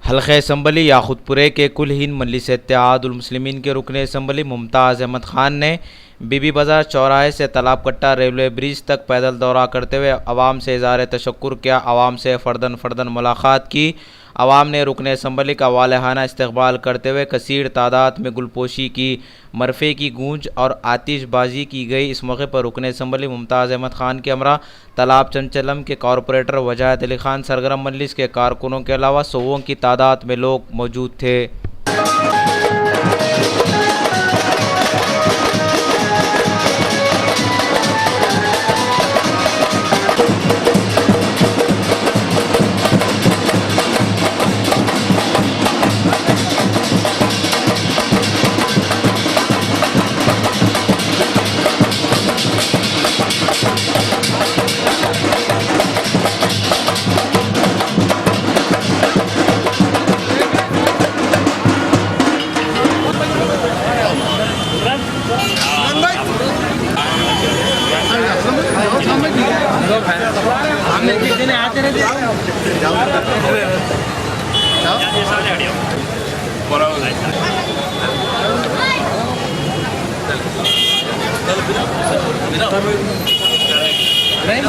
हल्क़े assembly याक़ूतपुरे के कुल हिंद मजलिस इत्तेहादुल मुस्लिमीन के रुकन assembly Mumtaz Ahmad Khan ने बीबी बाज़ार चौराहे से तालाब कट्टा रेलवे ब्रिज तक पैदल दौरा करते हुए आवाम से इज़हार तशक्कुर किया। आवाम से फ़र्दन मुलाक़ात की। आवाम ने रुकन असम्बली का वालहाना इस्तक़बाल करते हुए कसीर तादाद में गुलपोशी की, मरफ़े की गूंज और आतिशबाजी की गई। इस मौके पर रुकन असम्बली मुमताज़ अहमद ख़ान के हमरा तालाब चंचलम के कॉरपोरेटर वजाहत अली ख़ान, सरगरम मजलिस के कारकुनों के अलावा सौओं की तादाद में लोग मौजूद थे। आते रहते नहीं